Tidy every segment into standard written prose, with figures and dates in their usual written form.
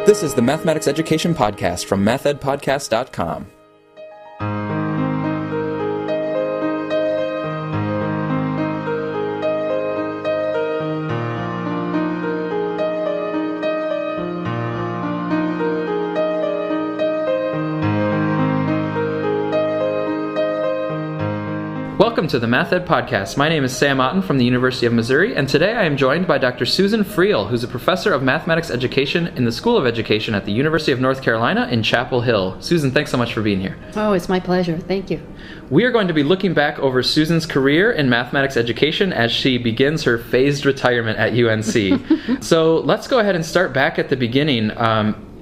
This is the Mathematics Education Podcast from mathedpodcast.com. Welcome to the Math Ed Podcast. My name is Sam Otten from the University of Missouri, and today I am joined by Dr. Susan Friel, who's a professor of mathematics education in the School of Education at the University of North Carolina in Chapel Hill. Susan, thanks so much for being here. Oh, it's my pleasure. Thank you. We are going to be looking back over Susan's career in mathematics education as she begins her phased retirement at UNC. So let's go ahead and start back at the beginning.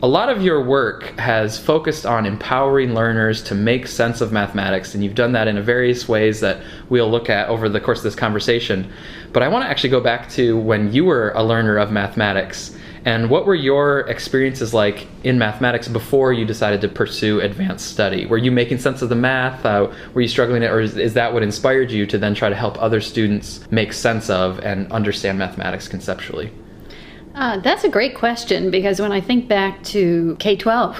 A lot of your work has focused on empowering learners to make sense of mathematics, and you've done that in various ways that we'll look at over the course of this conversation. But I want to actually go back to when you were a learner of mathematics, and what were your experiences like in mathematics before you decided to pursue advanced study? Were you making sense of the math? Were you struggling, or is that what inspired you to then try to help other students make sense of and understand mathematics conceptually? That's a great question, because when I think back to K-12,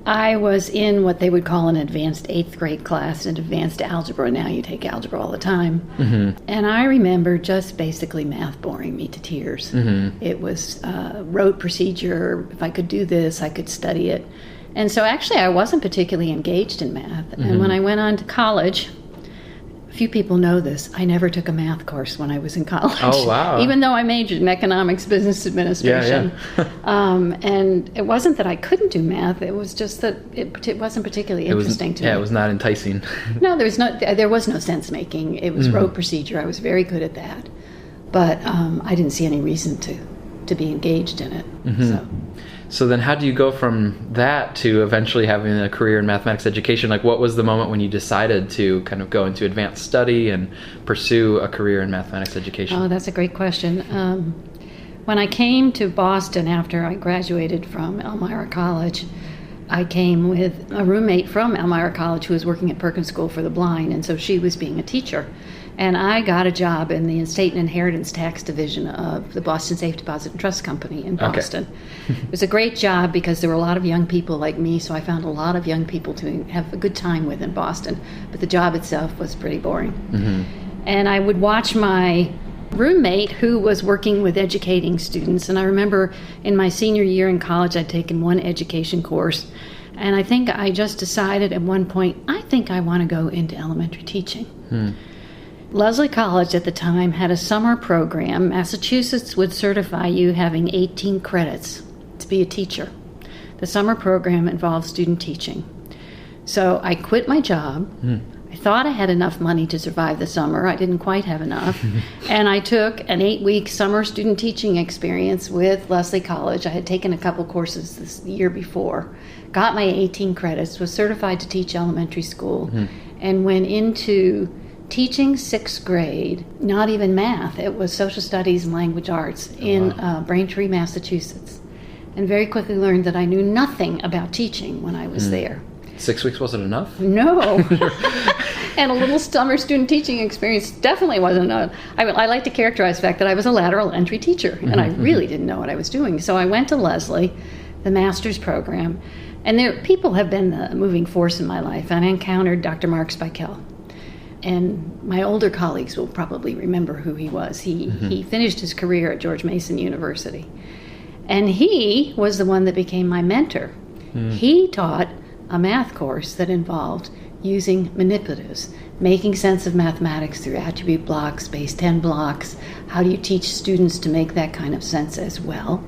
I was in what they would call an advanced 8th grade class, an advanced algebra. Now you take algebra all the time. Mm-hmm. And I remember just basically math boring me to tears. Mm-hmm. It was rote procedure. If I could do this, I could study it. And so actually I wasn't particularly engaged in math. Mm-hmm. And when I went on to college, few people know this, I never took a math course when I was in college. Oh, wow. Even though I majored in economics, business administration. Yeah. And it wasn't that I couldn't do math, it was just that it wasn't particularly interesting to me. Yeah, it was not enticing. No, there was no sense making. It was rote procedure. I was very good at that. But I didn't see any reason to be engaged in it. Mm-hmm. So then how do you go from that to eventually having a career in mathematics education? Like, what was the moment when you decided to kind of go into advanced study and pursue a career in mathematics education? Oh, that's a great question. When I came to Boston after I graduated from Elmira College, I came with a roommate from Elmira College who was working at Perkins School for the Blind, and so she was being a teacher. And I got a job in the Estate and Inheritance Tax Division of the Boston Safe Deposit and Trust Company in Boston. Okay. It was a great job because there were a lot of young people like me, so I found a lot of young people to have a good time with in Boston. But the job itself was pretty boring. Mm-hmm. And I would watch my roommate who was working with educating students. And I remember in my senior year in college, I'd taken one education course. And I think I just decided at one point, I think I want to go into elementary teaching. Hmm. Lesley College at the time had a summer program. Massachusetts would certify you having 18 credits to be a teacher. The summer program involved student teaching. So I quit my job. I thought I had enough money to survive the summer. I didn't quite have enough. And I took an 8-week summer student teaching experience with Lesley College. I had taken a couple courses this year before, got my 18 credits, was certified to teach elementary school, and went into teaching 6th grade, not even math, it was social studies and language arts in Braintree, Massachusetts. And very quickly learned that I knew nothing about teaching when I was there. 6 weeks wasn't enough? No. And a little summer student teaching experience definitely wasn't enough. I like to characterize the fact that I was a lateral entry teacher, and I really didn't know what I was doing. So I went to Lesley, the master's program, and people have been the moving force in my life. And I encountered Dr. Mark Spikel. And my older colleagues will probably remember who he was. He finished his career at George Mason University. And he was the one that became my mentor. He taught a math course that involved using manipulatives, making sense of mathematics through attribute blocks, base 10 blocks. How do you teach students to make that kind of sense as well?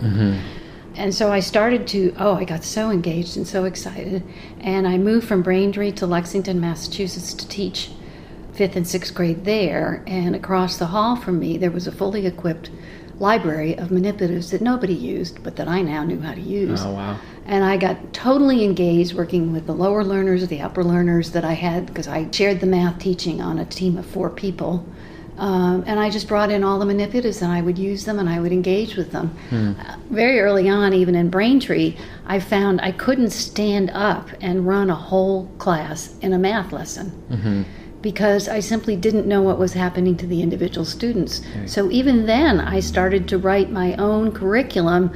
And so I started I got so engaged and so excited. And I moved from Braintree to Lexington, Massachusetts to teach 5th and 6th grade there, and across the hall from me there was a fully equipped library of manipulatives that nobody used, but that I now knew how to use. Oh, wow. And I got totally engaged working with the lower learners, the upper learners that I had, because I shared the math teaching on a team of 4 people. And I just brought in all the manipulatives, and I would use them, and I would engage with them. Very early on, even in Braintree, I found I couldn't stand up and run a whole class in a math lesson. because I simply didn't know what was happening to the individual students. So even then, I started to write my own curriculum,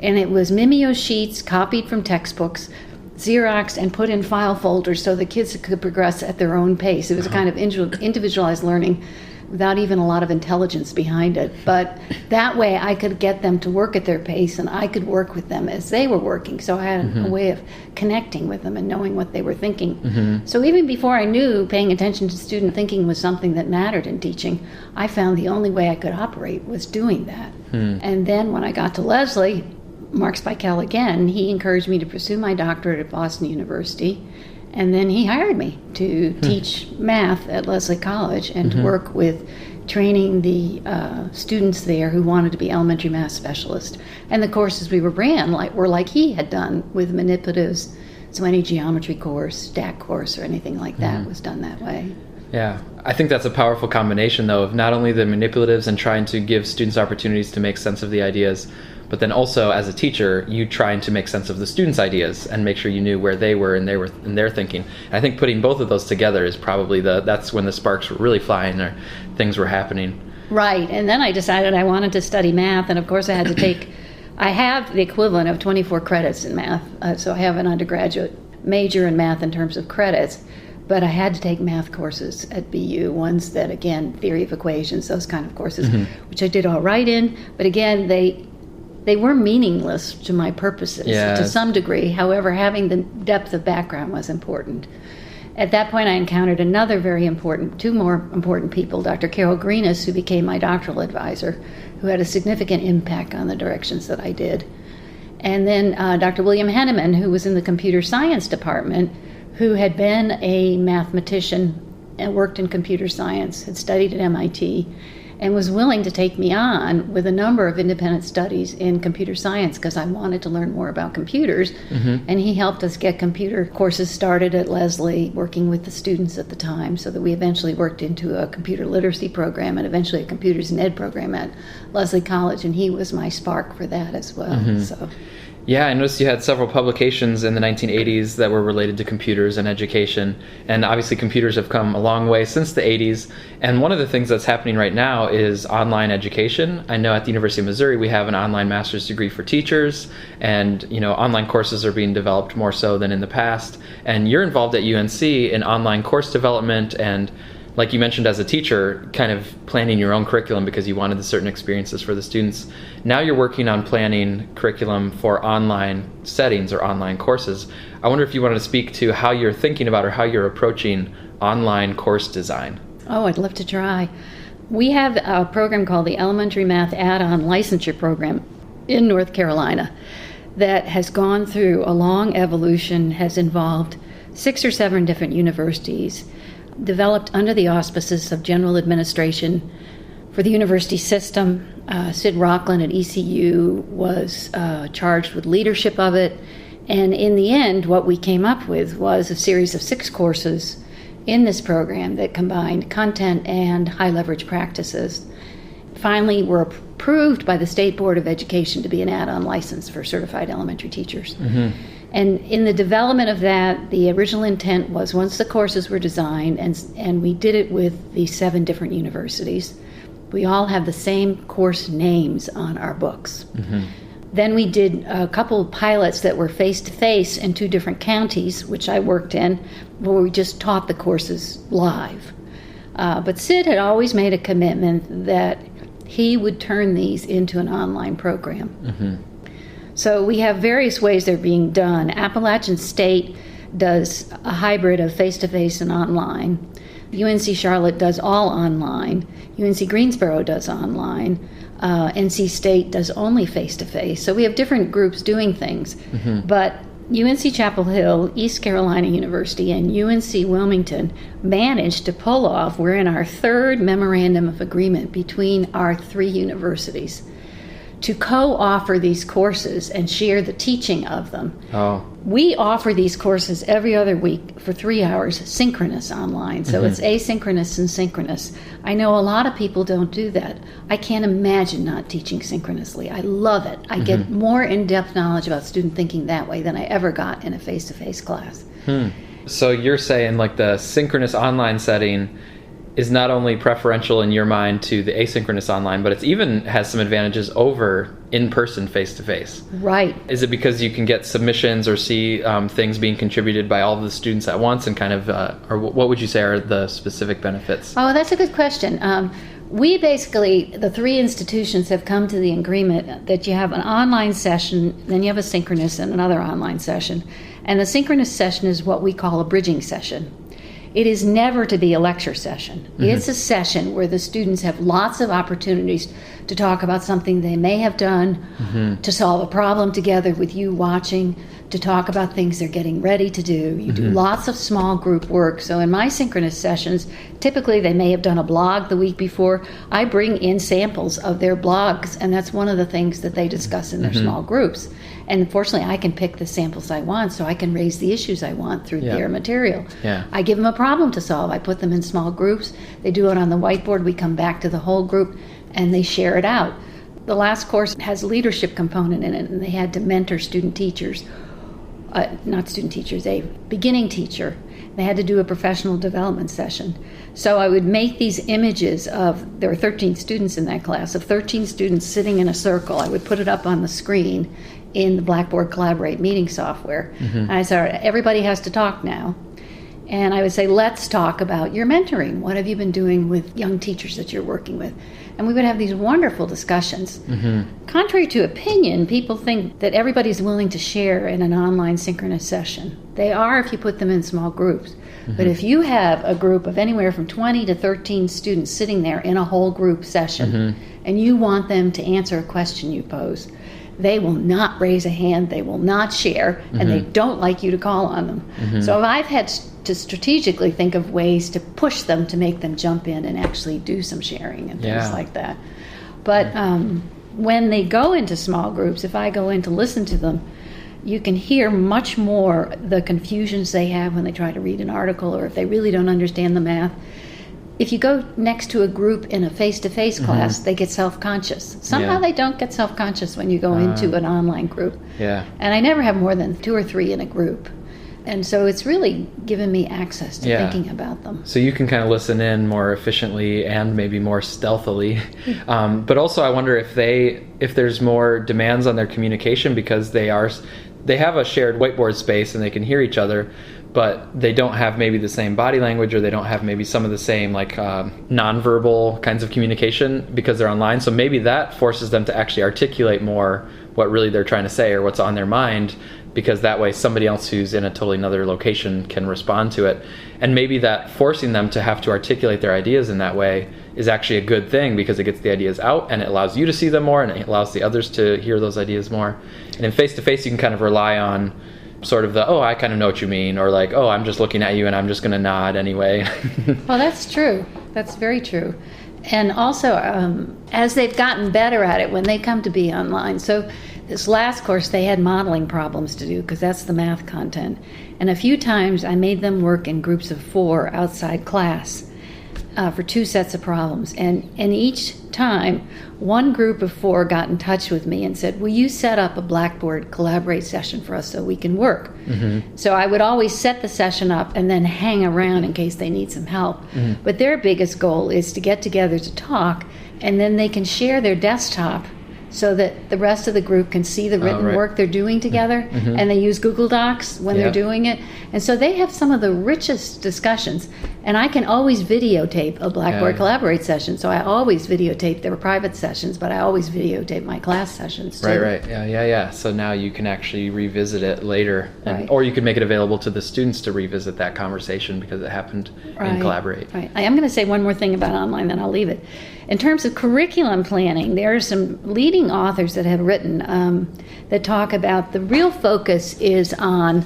and it was Mimeo sheets copied from textbooks, Xeroxed, and put in file folders so the kids could progress at their own pace. It was a kind of individualized learning without even a lot of intelligence behind it. But that way I could get them to work at their pace, and I could work with them as they were working. So I had a way of connecting with them and knowing what they were thinking. So even before I knew paying attention to student thinking was something that mattered in teaching, I found the only way I could operate was doing that. And then when I got to Leslie, Mark Spikel again, he encouraged me to pursue my doctorate at Boston University. And then he hired me to teach math at Leslie College and to work with training the students there who wanted to be elementary math specialists. And the courses we ran were like he had done with manipulatives. So any geometry course, stack course, or anything like that was done that way. Yeah, I think that's a powerful combination, though, of not only the manipulatives and trying to give students opportunities to make sense of the ideas, but then also as a teacher, you trying to make sense of the students' ideas and make sure you knew where they were in their thinking. And I think putting both of those together is probably that's when the sparks were really flying or things were happening. Right, and then I decided I wanted to study math, and of course I had to take, I have the equivalent of 24 credits in math, so I have an undergraduate major in math in terms of credits, but I had to take math courses at BU, ones that, again, theory of equations, those kind of courses, which I did all right in, but again, they were meaningless to my purposes to some degree. However, having the depth of background was important. At that point, I encountered two more important people, Dr. Carol Greenis, who became my doctoral advisor, who had a significant impact on the directions that I did. And then Dr. William Henneman, who was in the computer science department, who had been a mathematician and worked in computer science, had studied at MIT, and was willing to take me on with a number of independent studies in computer science because I wanted to learn more about computers. And he helped us get computer courses started at Leslie, working with the students at the time, so that we eventually worked into a computer literacy program and eventually a computers and ed program at Leslie College, and he was my spark for that as well. So. Yeah, I noticed you had several publications in the 1980s that were related to computers and education, and obviously computers have come a long way since the 80s, and one of the things that's happening right now is online education. I know at the University of Missouri we have an online master's degree for teachers, and online courses are being developed more so than in the past, and you're involved at UNC in online course development and, like you mentioned, as a teacher, kind of planning your own curriculum because you wanted the certain experiences for the students. Now you're working on planning curriculum for online settings or online courses. I wonder if you wanted to speak to how you're thinking about or how you're approaching online course design. Oh, I'd love to try. We have a program called the Elementary Math Add-on Licensure Program in North Carolina that has gone through a long evolution, has involved 6 or 7 different universities, developed under the auspices of general administration for the university system. Sid Rockland at ECU was charged with leadership of it. And in the end, what we came up with was a series of 6 courses in this program that combined content and high leverage practices. Finally, were approved by the State Board of Education to be an add-on license for certified elementary teachers. And in the development of that, the original intent was once the courses were designed, and we did it with the 7 different universities, we all have the same course names on our books. Then we did a couple of pilots that were face-to-face in 2 different counties, which I worked in, where we just taught the courses live. But Sid had always made a commitment that he would turn these into an online program. So we have various ways they're being done. Appalachian State does a hybrid of face-to-face and online. UNC Charlotte does all online. UNC Greensboro does online. NC State does only face-to-face. So we have different groups doing things. But UNC Chapel Hill, East Carolina University, and UNC Wilmington managed to pull off, we're in our 3rd memorandum of agreement between our 3 universities, to co-offer these courses and share the teaching of them. We offer these courses every other week for 3 hours, synchronous online. So it's asynchronous and synchronous. I know a lot of people don't do that. I can't imagine not teaching synchronously. I love it. I get more in-depth knowledge about student thinking that way than I ever got in a face-to-face class. So you're saying like the synchronous online setting is not only preferential in your mind to the asynchronous online, but it's even has some advantages over in-person face-to-face. Right. Is it because you can get submissions or see things being contributed by all of the students at once and kind of, or what would you say are the specific benefits? Oh, that's a good question. We basically, the three institutions have come to the agreement that you have an online session, then you have a synchronous and another online session. And the synchronous session is what we call a bridging session. It is never to be a lecture session. Mm-hmm. It's a session where the students have lots of opportunities to talk about something they may have done, mm-hmm. to solve a problem together with you watching, to talk about things they're getting ready to do. You mm-hmm. do lots of small group work. So in my synchronous sessions, typically they may have done a blog the week before. I bring in samples of their blogs, and that's one of the things that they discuss in their mm-hmm. small groups. And fortunately, I can pick the samples I want, so I can raise the issues I want through their material. Yeah. I give them a problem to solve. I put them in small groups. They do it on the whiteboard. We come back to the whole group, and they share it out. The last course has a leadership component in it, and they had to mentor student teachers. Not student teachers, a beginning teacher. They had to do a professional development session. So I would make these images of, there were 13 students in that class, of 13 students sitting in a circle. I would put it up on the screen in the Blackboard Collaborate meeting software. Mm-hmm. And I said, everybody has to talk now. And I would say, let's talk about your mentoring. What have you been doing with young teachers that you're working with? And we would have these wonderful discussions. Mm-hmm. Contrary to opinion, people think that everybody's willing to share in an online synchronous session. They are if you put them in small groups. Mm-hmm. But if you have a group of anywhere from 20 to 13 students sitting there in a whole group session, mm-hmm. and you want them to answer a question you pose, they will not raise a hand, they will not share, mm-hmm. and they don't like you to call on them. Mm-hmm. So I've had to strategically think of ways to push them to make them jump in and actually do some sharing and things like that. But when they go into small groups, if I go in to listen to them, you can hear much more the confusions they have when they try to read an article or if they really don't understand the math. If you go next to a group in a face-to-face mm-hmm. class, they get self-conscious. Somehow they don't get self-conscious when you go into an online group. Yeah. And I never have more than 2 or 3 in a group. And so it's really given me access to thinking about them. So you can kind of listen in more efficiently and maybe more stealthily. But also I wonder if there's more demands on their communication because they have a shared whiteboard space and they can hear each other, but they don't have maybe the same body language or they don't have maybe some of the same like nonverbal kinds of communication because they're online. So maybe that forces them to actually articulate more what really they're trying to say or what's on their mind, because that way somebody else who's in a totally another location can respond to it. And maybe that forcing them to have to articulate their ideas in that way is actually a good thing because it gets the ideas out and it allows you to see them more and it allows the others to hear those ideas more. And in face-to-face you can kind of rely on sort of the, I kind of know what you mean, or like, I'm just looking at you and I'm just going to nod anyway. Well, that's true. That's very true. And also, as they've gotten better at it when they come to be online. So this last course, they had modeling problems to do because that's the math content. And a few times I made them work in groups of 4 outside class for 2 sets of problems. And each time, one group of 4 got in touch with me and said, will you set up a Blackboard Collaborate session for us so we can work? Mm-hmm. So I would always set the session up and then hang around in case they need some help. Mm-hmm. But their biggest goal is to get together to talk, and then they can share their desktop so that the rest of the group can see the written work they're doing together, mm-hmm. and they use Google Docs when they're doing it. And so they have some of the richest discussions. And I can always videotape a Blackboard Collaborate session, so I always videotape their private sessions, but I always videotape my class sessions too. Right. Yeah. So now you can actually revisit it later, or you can make it available to the students to revisit that conversation because it happened in Collaborate. Right. I am going to say one more thing about online, then I'll leave it. In terms of curriculum planning, there are some leading authors that have written that talk about the real focus is on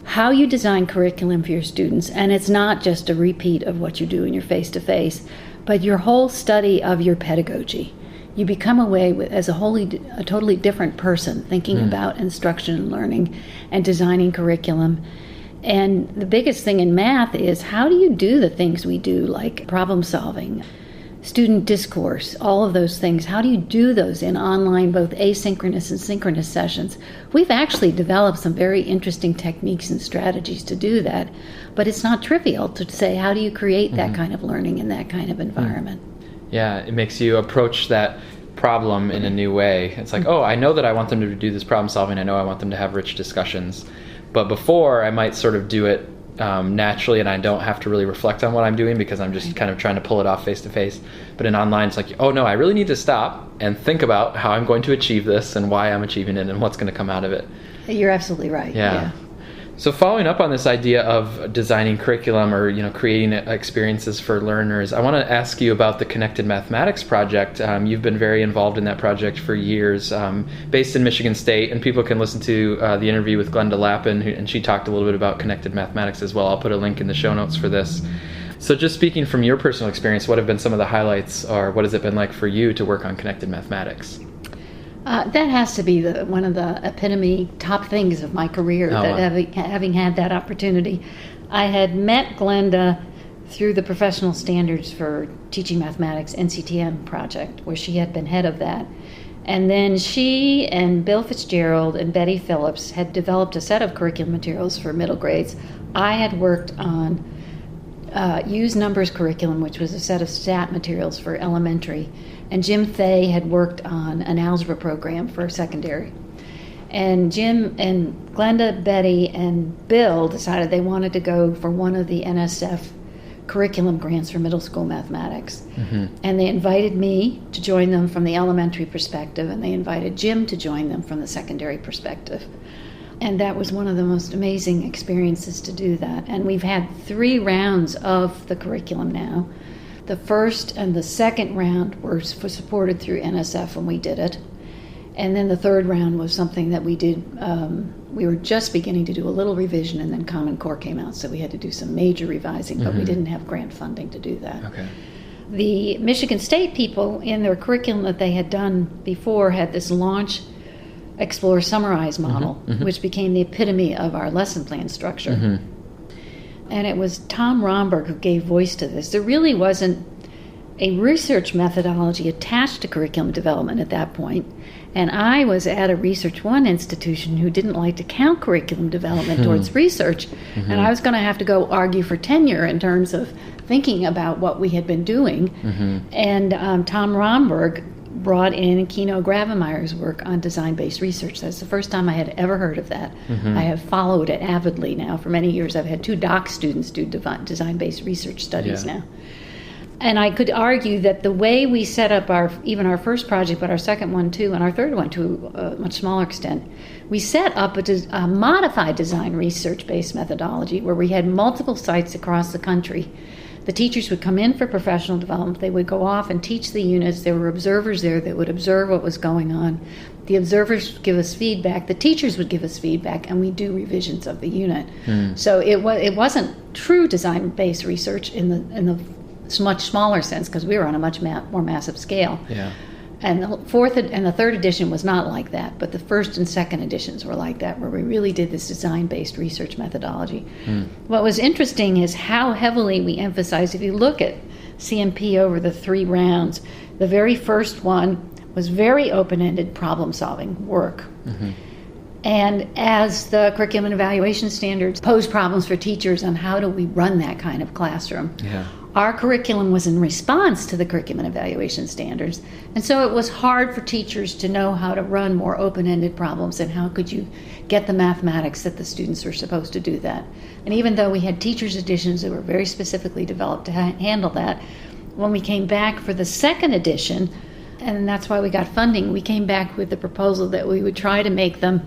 how you design curriculum for your students, and it's not just a repeat of what you do in your face-to-face, but your whole study of your pedagogy. You become away as a totally different person, thinking about instruction and learning and designing curriculum. And the biggest thing in math is how do you do the things we do, like problem solving, student discourse, all of those things. How do you do those in online, both asynchronous and synchronous sessions? We've actually developed some very interesting techniques and strategies to do that, but it's not trivial to say, how do you create that kind of learning in that kind of environment? Yeah, it makes you approach that problem in a new way. It's like, oh, I know that I want them to do this problem solving. I know I want them to have rich discussions. But before, I might sort of do it naturally, and I don't have to really reflect on what I'm doing because I'm just kind of trying to pull it off face to face. But in online, it's like, oh no, I really need to stop and think about how I'm going to achieve this and why I'm achieving it and what's going to come out of it. You're absolutely right. Yeah. So following up on this idea of designing curriculum or creating experiences for learners, I want to ask you about the Connected Mathematics Project. You've been very involved in that project for years, based in Michigan State, and people can listen to the interview with Glenda Lappin, and she talked a little bit about Connected Mathematics as well. I'll put a link in the show notes for this. So just speaking from your personal experience, what have been some of the highlights, or what has it been like for you to work on Connected Mathematics? That has to be one of the epitome top things of my career, having had that opportunity. I had met Glenda through the Professional Standards for Teaching Mathematics NCTM project, where she had been head of that. And then she and Bill Fitzgerald and Betty Phillips had developed a set of curriculum materials for middle grades. I had worked on Use Numbers curriculum, which was a set of stat materials for elementary. And Jim Thay had worked on an algebra program for secondary. And Jim and Glenda, Betty, and Bill decided they wanted to go for one of the NSF curriculum grants for middle school mathematics. And they invited me to join them from the elementary perspective, and they invited Jim to join them from the secondary perspective. And that was one of the most amazing experiences to do that. And we've had 3 rounds of the curriculum now. The first and the second round were supported through NSF when we did it. And then the third round was something that we did. We were just beginning to do a little revision, and then Common Core came out, so we had to do some major revising, but we didn't have grant funding to do that. Okay. The Michigan State people, in their curriculum that they had done before, had this Launch, Explore, Summarize model, which became the epitome of our lesson plan structure. And it was Tom Romberg who gave voice to this. There really wasn't a research methodology attached to curriculum development at that point. And I was at a Research One institution who didn't like to count curriculum development towards research. And I was going to have to go argue for tenure in terms of thinking about what we had been doing. And Tom Romberg brought in Kino Gravemeyer's work on design-based research. That's the first time I had ever heard of that. I have followed it avidly now for many years. I've had 2 doc students do design-based research studies now. And I could argue that the way we set up even our first project, but our second one too, and our third one to a much smaller extent, we set up a modified design research-based methodology where we had multiple sites across the country. The teachers would come in for professional development. They would go off and teach the units. There were observers there that would observe what was going on. The observers would give us feedback. The teachers would give us feedback, and we do revisions of the unit. So it wasn't true design-based research in the much smaller sense, because we were on a much more massive scale. And the fourth and the third edition was not like that, but the first and second editions were like that, where we really did this design-based research methodology. What was interesting is how heavily we emphasized, if you look at CMP over the 3 rounds, the very first one was very open-ended problem-solving work. And as the curriculum and evaluation standards posed problems for teachers on how do we run that kind of classroom, our curriculum was in response to the curriculum and evaluation standards. And so it was hard for teachers to know how to run more open-ended problems and how could you get the mathematics that the students were supposed to do that. And even though we had teachers' editions that were very specifically developed to handle that, when we came back for the second edition, and that's why we got funding, we came back with the proposal that we would try to make them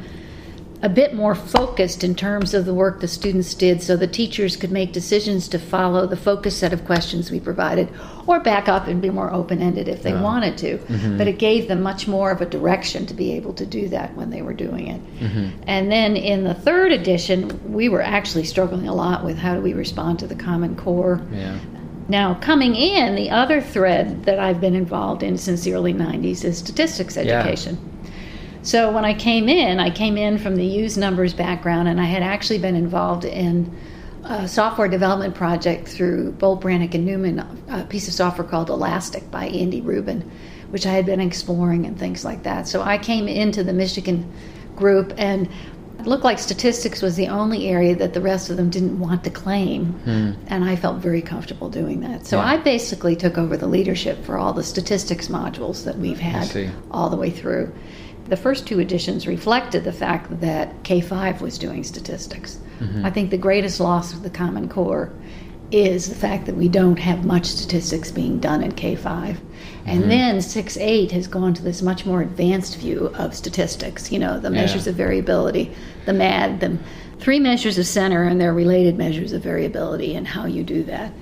a bit more focused in terms of the work the students did, so the teachers could make decisions to follow the focused set of questions we provided, or back up and be more open-ended if they wanted to. But it gave them much more of a direction to be able to do that when they were doing it. And then in the third edition, we were actually struggling a lot with how do we respond to the Common Core. Now, coming in, the other thread that I've been involved in since the early 90s is statistics education. So when I came in from the Use Numbers background, and I had actually been involved in a software development project through Bolt, Brannick, and Newman, a piece of software called Elastic by Andy Rubin, which I had been exploring and things like that. So I came into the Michigan group, and it looked like statistics was the only area that the rest of them didn't want to claim, and I felt very comfortable doing that. So I basically took over the leadership for all the statistics modules that we've had all the way through. The first two editions reflected the fact that K-5 was doing statistics. I think the greatest loss of the Common Core is the fact that we don't have much statistics being done in K-5. And then 6-8 has gone to this much more advanced view of statistics, the measures of variability, the MAD, the 3 measures of center and their related measures of variability and how you do that.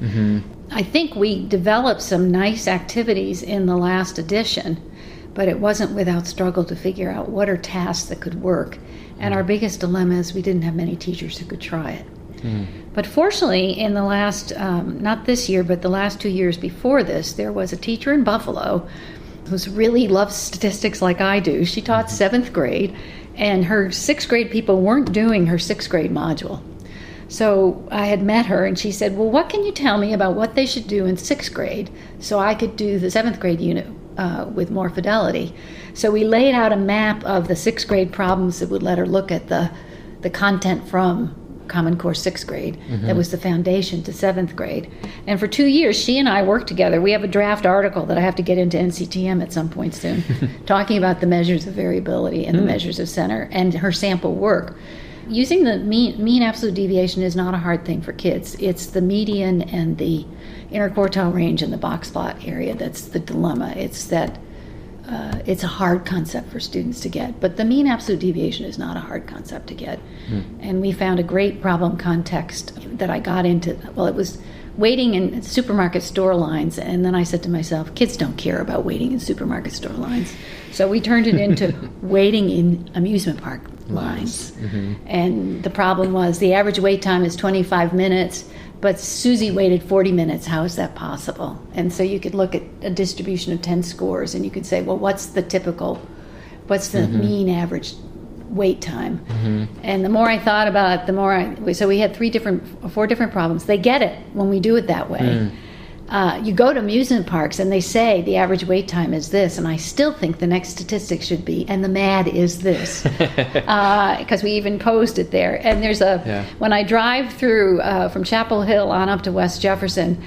I think we developed some nice activities in the last edition, but it wasn't without struggle to figure out what are tasks that could work. And our biggest dilemma is we didn't have many teachers who could try it. But fortunately, in the last, not this year, but the last 2 years before this, there was a teacher in Buffalo who really loves statistics like I do. She taught 7th grade, and her 6th grade people weren't doing her 6th grade module. So I had met her, and she said, well, what can you tell me about what they should do in 6th grade so I could do the 7th grade unit with more fidelity? So we laid out a map of the 6th grade problems that would let her look at the content from Common Core 6th grade. That was the foundation to 7th grade. And for 2 years, she and I worked together. We have a draft article that I have to get into NCTM at some point soon, talking about the measures of variability and the measures of center and her sample work. Using the mean absolute deviation is not a hard thing for kids. It's the median and the interquartile range and the box plot area that's the dilemma. It's that it's a hard concept for students to get, but the mean absolute deviation is not a hard concept to get. And we found a great problem context that I got into. Well, it was waiting in supermarket store lines, and then I said to myself, kids don't care about waiting in supermarket store lines. So we turned it into waiting in amusement park lines. And the problem was the average wait time is 25 minutes, but Susie waited 40 minutes. How is that possible? And so you could look at a distribution of 10 scores, and you could say, well, what's the mean average wait time? And the more I thought about it, so we had 4 different problems. They get it when we do it that way. You go to amusement parks and they say the average wait time is this, and I still think the next statistic should be, and the MAD is this, because we even posed it there. And there's when I drive through from Chapel Hill on up to West Jefferson,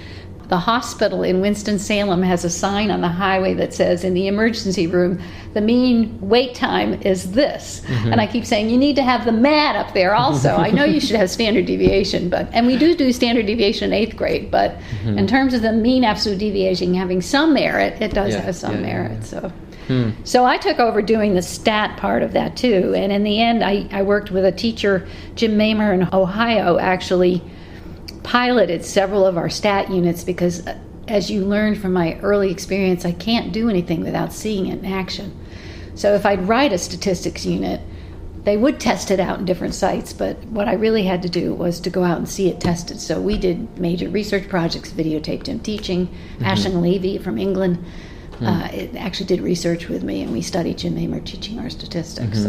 the hospital in Winston-Salem has a sign on the highway that says, in the emergency room, the mean wait time is this. And I keep saying, you need to have the MAD up there also. I know you should have standard deviation, and we do standard deviation in 8th grade, but in terms of the mean absolute deviation having some merit, it does have some merit. So I took over doing the stat part of that too. And in the end, I worked with a teacher, Jim Mamer in Ohio, actually piloted several of our stat units because, as you learned from my early experience, I can't do anything without seeing it in action. So if I'd write a statistics unit, they would test it out in different sites, but what I really had to do was to go out and see it tested. So we did major research projects, videotaped him teaching. Ashling Levy from England it actually did research with me, and we studied Jim Mamer teaching our statistics.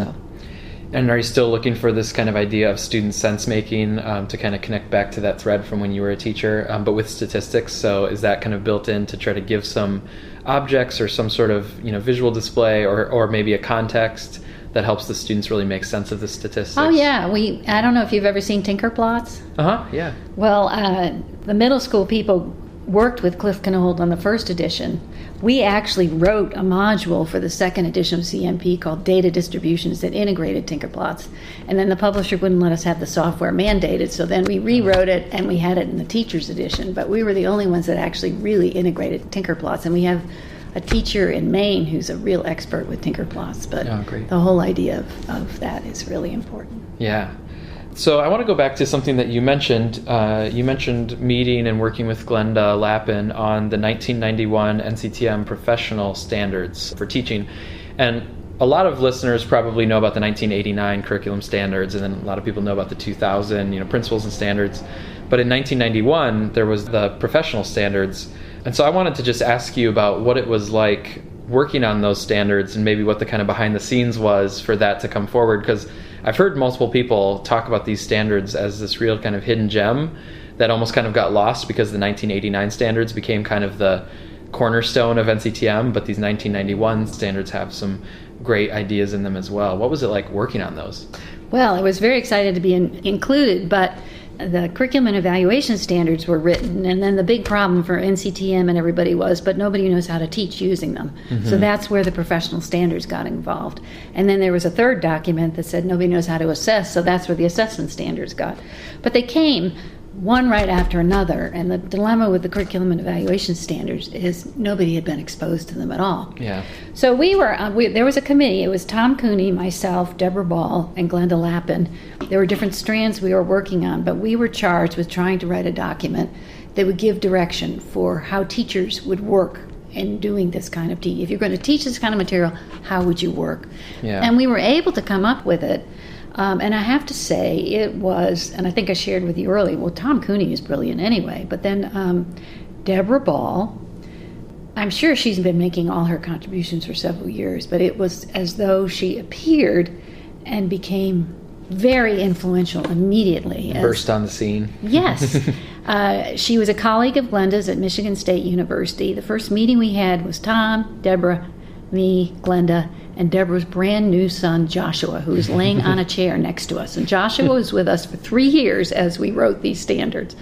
And are you still looking for this kind of idea of student sense making to kind of connect back to that thread from when you were a teacher, but with statistics? So is that kind of built in to try to give some objects or some sort of visual display or maybe a context that helps the students really make sense of the statistics? Oh yeah, I don't know if you've ever seen Tinker Plots. Yeah. Well, the middle school people worked with Cliff Knold on the first edition. We actually wrote a module for the second edition of CMP called Data Distributions that integrated Tinker Plots. And then the publisher wouldn't let us have the software mandated, so then we rewrote it and we had it in the teacher's edition. But we were the only ones that actually really integrated Tinker Plots. And we have a teacher in Maine who's a real expert with Tinker Plots. But the whole idea of that is really important. Yeah. So I want to go back to something that you mentioned. You mentioned meeting and working with Glenda Lappin on the 1991 NCTM professional standards for teaching. And a lot of listeners probably know about the 1989 curriculum standards, and then a lot of people know about the 2000 principles and standards. But in 1991, there was the professional standards. And so I wanted to just ask you about what it was like working on those standards and maybe what the kind of behind the scenes was for that to come forward? Because I've heard multiple people talk about these standards as this real kind of hidden gem that almost kind of got lost because the 1989 standards became kind of the cornerstone of NCTM, but these 1991 standards have some great ideas in them as well. What was it like working on those? Well, I was very excited to be included, but the curriculum and evaluation standards were written, and then the big problem for NCTM and everybody was, but nobody knows how to teach using them. So that's where the professional standards got involved. And then there was a third document that said nobody knows how to assess, so that's where the assessment standards got. But they came one right after another, and the dilemma with the curriculum and evaluation standards is nobody had been exposed to them at all. Yeah. So there was a committee. It was Tom Cooney, myself, Deborah Ball, and Glenda Lappin. There were different strands we were working on, but we were charged with trying to write a document that would give direction for how teachers would work in doing this kind of teaching. If you're going to teach this kind of material, how would you work? Yeah. And we were able to come up with it. And I have to say, it was, and I think I shared with you earlier, well, Tom Cooney is brilliant anyway, but then Deborah Ball, I'm sure she's been making all her contributions for several years, but it was as though she appeared and became very influential immediately. Burst on the scene. Yes. She was a colleague of Glenda's at Michigan State University. The first meeting we had was Tom, Deborah, me, Glenda, and Deborah's brand new son, Joshua, who was laying on a chair next to us. And Joshua was with us for 3 years as we wrote these standards.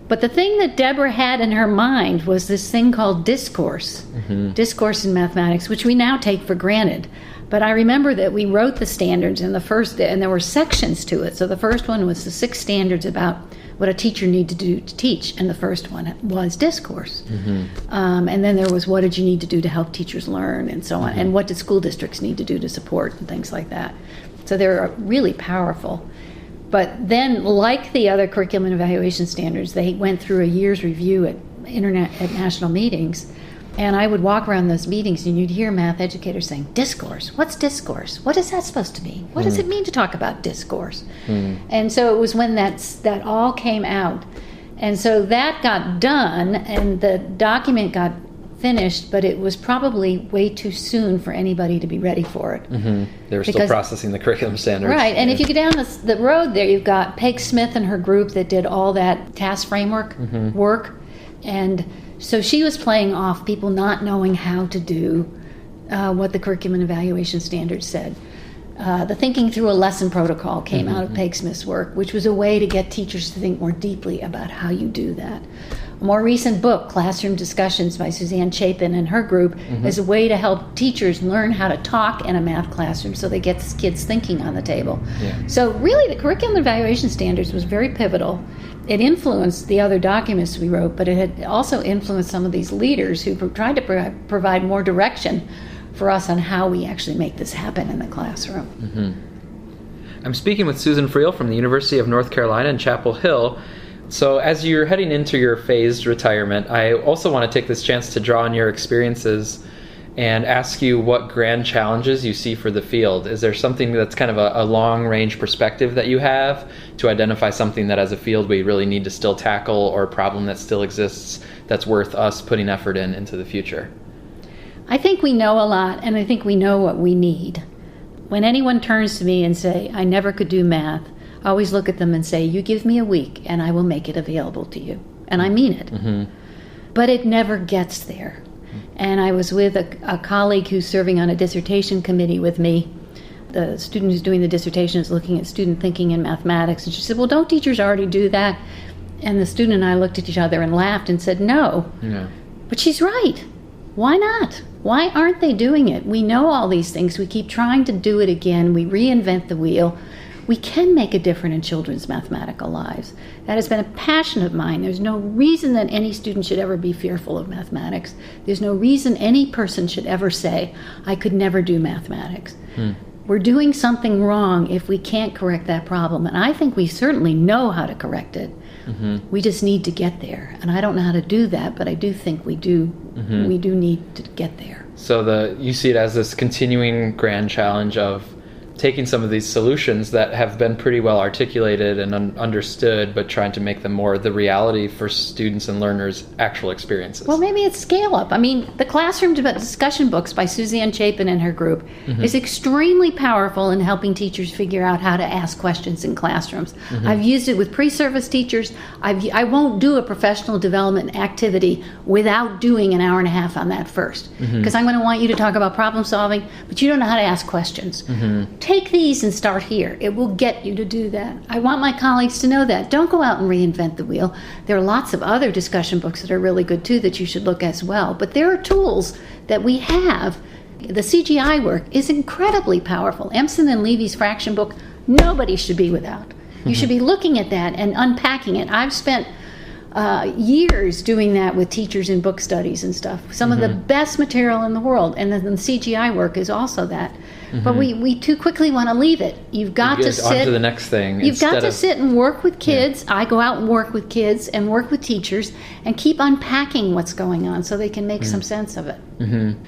But the thing that Deborah had in her mind was this thing called discourse, discourse in mathematics, which we now take for granted. But I remember that we wrote the standards in the first, and there were sections to it. So the first one was the 6 standards about what a teacher needs to do to teach, and the first one was discourse. And then there was what did you need to do to help teachers learn, and so on, and what did school districts need to do to support, and things like that. So they're really powerful. But then, like the other curriculum and evaluation standards, they went through a year's review at national meetings. And I would walk around those meetings and you'd hear math educators saying, discourse, what's discourse? What is that supposed to mean? What does it mean to talk about discourse? And so it was when that all came out. And so that got done and the document got finished, but it was probably way too soon for anybody to be ready for it. They were still processing the curriculum standards. Right, and if you go down the road there, you've got Peg Smith and her group that did all that task framework work. And so she was playing off people not knowing how to do what the curriculum and evaluation standards said. The thinking through a lesson protocol came out of Peg Smith's work, which was a way to get teachers to think more deeply about how you do that. A more recent book, Classroom Discussions by Suzanne Chapin and her group, is a way to help teachers learn how to talk in a math classroom so they get kids thinking on the table. So really the curriculum and evaluation standards was very pivotal. It influenced the other documents we wrote, but it had also influenced some of these leaders who tried to provide more direction for us on how we actually make this happen in the classroom. I'm speaking with Susan Friel from the University of North Carolina in Chapel Hill. So as you're heading into your phased retirement, I also want to take this chance to draw on your experiences and ask you what grand challenges you see for the field. Is there something that's kind of a long-range perspective that you have to identify something that as a field we really need to still tackle, or a problem that still exists that's worth us putting effort into the future? I think we know a lot, and I think we know what we need. When anyone turns to me and say, I never could do math, I always look at them and say, you give me a week and I will make it available to you. And I mean it. But it never gets there. And I was with a colleague who's serving on a dissertation committee with me. The student who's doing the dissertation is looking at student thinking in mathematics. And she said, well, don't teachers already do that? And the student and I looked at each other and laughed and said, no. But she's right. Why not? Why aren't they doing it? We know all these things. We keep trying to do it again. We reinvent the wheel. We can make a difference in children's mathematical lives. That has been a passion of mine. There's no reason that any student should ever be fearful of mathematics. There's no reason any person should ever say, I could never do mathematics. We're doing something wrong if we can't correct that problem. And I think we certainly know how to correct it. We just need to get there. And I don't know how to do that, but I do think we do. We do need to get there. So you see it as this continuing grand challenge of taking some of these solutions that have been pretty well articulated and understood, but trying to make them more the reality for students and learners' actual experiences. Well, maybe it's scale up. I mean, the classroom discussion books by Suzanne Chapin and her group is extremely powerful in helping teachers figure out how to ask questions in classrooms. I've used it with pre-service teachers. I won't do a professional development activity without doing an hour and a half on that first, because I'm going to want you to talk about problem solving, but you don't know how to ask questions. Take these and start here. It will get you to do that. I want my colleagues to know that. Don't go out and reinvent the wheel. There are lots of other discussion books that are really good too that you should look as well. But there are tools that we have. The CGI work is incredibly powerful. Empson and Levy's fraction book, nobody should be without. You should be looking at that and unpacking it. I've spent years doing that with teachers in book studies and stuff. Some of the best material in the world, and then the CGI work is also that. But we too quickly want to leave it. You've got to sit on to the next thing. You've got to sit and work with kids. I go out and work with kids and work with teachers and keep unpacking what's going on so they can make some sense of it.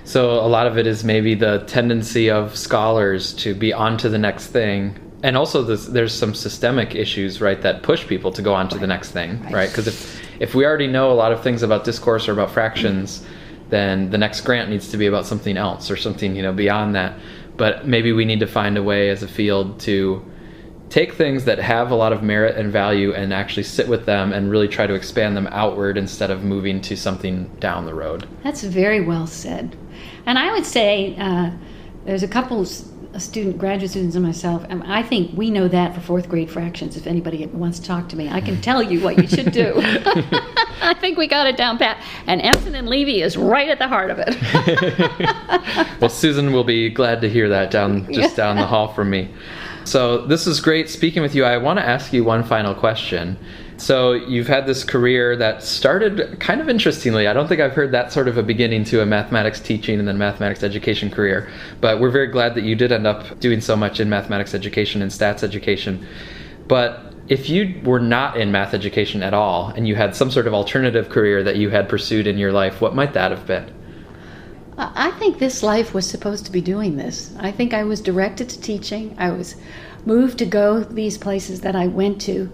So a lot of it is maybe the tendency of scholars to be on to the next thing. And also there's some systemic issues, right, that push people to go on to the next thing, right? Because if we already know a lot of things about discourse or about fractions, then the next grant needs to be about something else or something, beyond that. But maybe we need to find a way as a field to take things that have a lot of merit and value and actually sit with them and really try to expand them outward instead of moving to something down the road. That's very well said. And I would say there's a couple graduate students and myself, I think we know that for fourth grade fractions. If anybody wants to talk to me, I can tell you what you should do. I think we got it down pat. And Empson and Levy is right at the heart of it. Well, Susan will be glad to hear that down the hall from me. So this is great speaking with you. I want to ask you one final question. So you've had this career that started kind of interestingly. I don't think I've heard that sort of a beginning to a mathematics teaching and then mathematics education career, but we're very glad that you did end up doing so much in mathematics education and stats education. But if you were not in math education at all and you had some sort of alternative career that you had pursued in your life, what might that have been? I think this life was supposed to be doing this. I think I was directed to teaching. I was moved to go these places that I went to.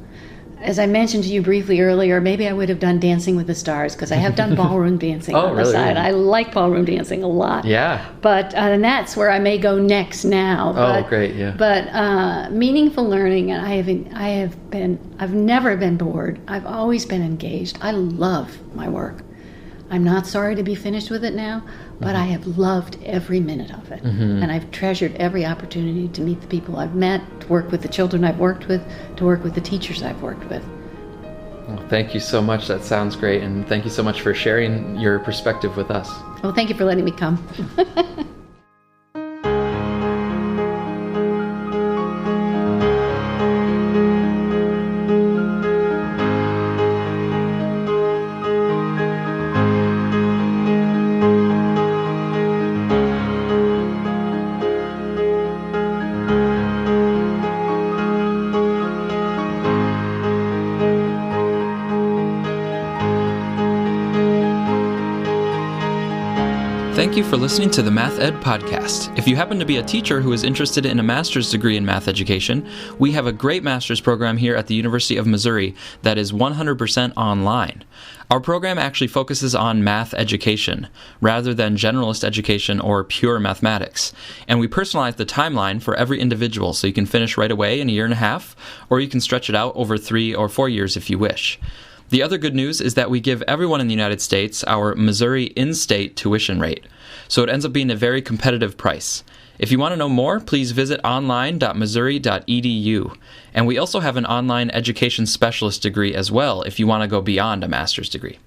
As I mentioned to you briefly earlier, maybe I would have done Dancing with the Stars because I have done ballroom dancing on the side. I like ballroom dancing a lot. Yeah. But and that's where I may go next now. Oh, great! Yeah. But meaningful learning, and I've never been bored. I've always been engaged. I love my work. I'm not sorry to be finished with it now, but I have loved every minute of it. And I've treasured every opportunity to meet the people I've met, to work with the children I've worked with, to work with the teachers I've worked with. Well, thank you so much. That sounds great. And thank you so much for sharing your perspective with us. Well, thank you for letting me come. Thank you for listening to the Math Ed Podcast. If you happen to be a teacher who is interested in a master's degree in math education, we have a great master's program here at the University of Missouri that is 100% online. Our program actually focuses on math education, rather than generalist education or pure mathematics. And we personalize the timeline for every individual, so you can finish right away in a year and a half, or you can stretch it out over 3 or 4 years if you wish. The other good news is that we give everyone in the United States our Missouri in-state tuition rate, so it ends up being a very competitive price. If you want to know more, please visit online.missouri.edu. And we also have an online education specialist degree as well if you want to go beyond a master's degree.